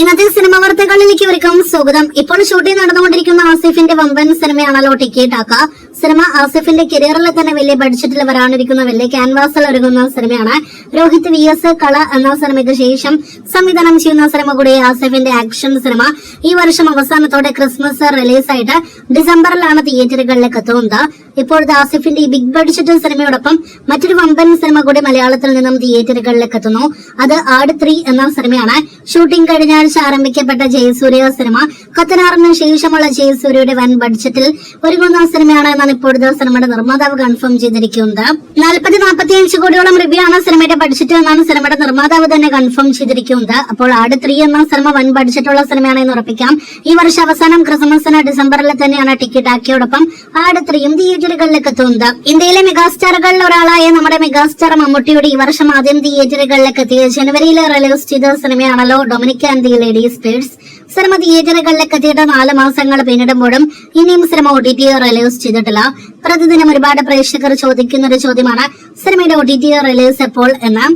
ഇന്നത്തെ സിനിമ വാർത്തകളിലേക്ക് ഇവർക്കും സ്വാഗതം. ഇപ്പോൾ ഷൂട്ടിംഗ് നടന്നുകൊണ്ടിരിക്കുന്ന ആസിഫിന്റെ വമ്പൻ സിനിമയാണല്ലോ ടിക്കറ്റ് ആക്ക. സിനിമ ആസിഫിന്റെ കരിയറിൽ തന്നെ വലിയ ബഡ്ജറ്റിൽ വരാനിരിക്കുന്ന വലിയ ക്യാൻവാസിൽ ഒരുങ്ങുന്ന സിനിമയാണ്. രോഹിത് VS കള എന്ന സിനിമയ്ക്ക് ശേഷം സംവിധാനം ചെയ്യുന്ന സിനിമ കൂടി ആസിഫിന്റെ ആക്ഷൻ സിനിമ. ഈ വർഷം അവസാനത്തോടെ ക്രിസ്മസ് റിലീസായിട്ട് ഡിസംബറിലാണ് തിയേറ്ററുകളിലേക്ക് എത്തുന്നത്. ഇപ്പോഴത്തെ ആസിഫിന്റെ ഈ ബിഗ് ബഡ്ജറ്റ് സിനിമയോടൊപ്പം മറ്റൊരു വമ്പൻ സിനിമ കൂടി മലയാളത്തിൽ നിന്നും തിയേറ്ററുകളിലേക്ക് എത്തുന്നു. അത് ആട് 3 എന്ന സിനിമയാണ്. ഷൂട്ടിംഗ് കഴിഞ്ഞ ആഴ്ച ആരംഭിക്കപ്പെട്ട ജയസൂര്യ സിനിമ കത്തനാറിന് ശേഷമുള്ള ജയസൂര്യയുടെ വൻ ബഡ്ജറ്റിൽ ഒരുങ്ങുന്ന സിനിമയാണ് എന്നാണ് ഇപ്പോഴത്തെ സിനിമയുടെ നിർമ്മാതാവ് കൺഫേം ചെയ്തിരിക്കുന്നത്. 40-45 കോടിയോളം രൂപയാണ് സിനിമയുടെ ബഡ്ജറ്റ് എന്നാണ് സിനിമയുടെ നിർമ്മാതാവ് തന്നെ കൺഫേം ചെയ്തിരിക്കുന്നത്. അപ്പോൾ ആട് 3 എന്ന സിനിമ വൻ ബഡ്ജറ്റുള്ള സിനിമയാണെന്ന് ഉറപ്പിക്കാം. ഈ വർഷം അവസാനം ക്രിസ്മസിന് ഡിസംബറിൽ തന്നെയാണ് ടിക്കറ്റ് ആക്കിയോടൊപ്പം ആട് 3യും തിയേറ്ററുകളിലേക്ക് എത്തുന്നത്. ഇന്ത്യയിലെ മെഗാസ്റ്റാറുകളിൽ ഒരാളായ നമ്മുടെ മെഗാസ്റ്റാർ മമ്മൂട്ടിയുടെ ഈ വർഷം ആദ്യം തിയേറ്ററുകളിലേക്ക് എത്തിയ ജനുവരിയിൽ റിലീസ് ചെയ്ത സിനിമയാണല്ലോ Dominic and the lady spirits. സിനിമ തിയേറ്ററുകളിലേക്ക് എത്തിയിട്ട് 4 മാസങ്ങൾ പിന്നിടുമ്പോഴും ഇനിയും സിനിമ OTT റിലീസ് ചെയ്തിട്ടില്ല. പ്രതിദിനം ഒരുപാട് പ്രേക്ഷകർ ചോദിക്കുന്ന ഒരു ചോദ്യമാണ് സിനിമയുടെ OTT റിലീസ് എപ്പോൾ എന്ന്.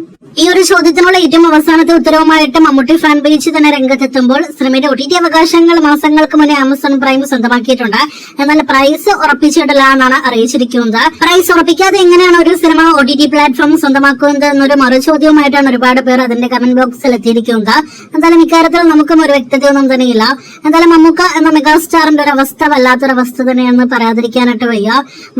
ഈ ഒരു ചോദ്യത്തിനുള്ള ഏറ്റവും അവസാനത്തെ ഉത്തരവുമായിട്ട് മമ്മൂട്ടി ഫാൻ പേജ് തന്നെ രംഗത്തെത്തുമ്പോൾ സിനിമയുടെ OTT അവകാശങ്ങൾ മാസങ്ങൾക്ക് മുന്നേ ആമസോൺ പ്രൈം സ്വന്തമാക്കിയിട്ടുണ്ട്. എന്നാൽ പ്രൈസ് ഉറപ്പിച്ചിട്ടില്ല എന്നാണ് അറിയിച്ചിരിക്കുന്നത്. പ്രൈസ് ഉറപ്പിക്കാതെ എങ്ങനെയാണ് ഒരു സിനിമ OTT പ്ലാറ്റ്ഫോം സ്വന്തമാക്കുന്നത് എന്നൊരു മറുചോദ്യവുമായിട്ടാണ് ഒരുപാട് പേർ അതിന്റെ കമന്റ് ബോക്സിൽ എത്തിയിരിക്കുന്നത്. എന്തായാലും ഇക്കാര്യത്തിൽ നമുക്കും ഒരു വ്യക്തതയൊന്നും തന്നെയില്ല. എന്തായാലും മമ്മൂക്ക എന്ന മെഗാസ്റ്റാറിന്റെ ഒരു അവസ്ഥ വല്ലാത്തൊരവസ്ഥ തന്നെയെന്ന് പറയാതിരിക്കാനായിട്ട് വയ്യ.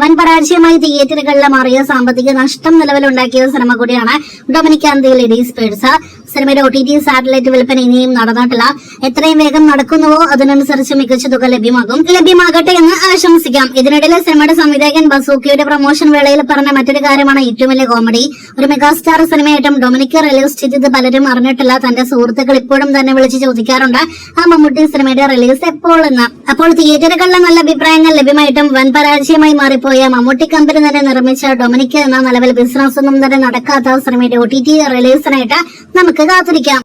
വൻ പരാജയമായി തിയേറ്ററുകളിൽ മാറിയ സാമ്പത്തിക നഷ്ടം നിലവിലുണ്ടാക്കിയ സിനിമ കൂടിയാണ് Dominic and the lady spirits. സിനിമയുടെ OTT സാറ്റലൈറ്റ് വിൽപ്പന ഇനിയും നടന്നിട്ടില്ല. എത്രയും വേഗം നടക്കുന്നുവോ അതിനനുസരിച്ച് മികച്ച തുക ലഭ്യമാകട്ടെ എന്ന് ആശംസിക്കാം. ഇതിനിടയിൽ സിനിമയുടെ സംവിധായകൻ ബസൂക്കിയുടെ പ്രൊമോഷൻ വേളയിൽ പറഞ്ഞ മറ്റൊരു കാര്യമാണ് ഏറ്റവും വലിയ കോമഡി. ഒരു മെഗാസ്റ്റാർ സിനിമയായിട്ടും ഡൊമിനിക് റിലീസ് ചെയ്തത് പലരും അറിഞ്ഞിട്ടില്ല. തന്റെ സുഹൃത്തുക്കൾ ഇപ്പോഴും തന്നെ വിളിച്ച് ചോദിക്കാറുണ്ട് ആ മമ്മൂട്ടി സിനിമയുടെ റിലീസ് എപ്പോൾ എന്ന്. അപ്പോൾ തിയേറ്ററുകളിലെ നല്ല അഭിപ്രായങ്ങൾ ലഭ്യമായിട്ടും വൻ പരാജയമായി മാറിപ്പോയ മമ്മൂട്ടി കമ്പനി തന്നെ നിർമ്മിച്ച ഡൊമിനിക് എന്ന നിലവിൽ ബിസിനസ് ഒന്നും തന്നെ നടക്കാത്ത സിനിമയുടെ OTT റിലീസിനായിട്ട് നമുക്ക് കാത്തിരിക്കാം.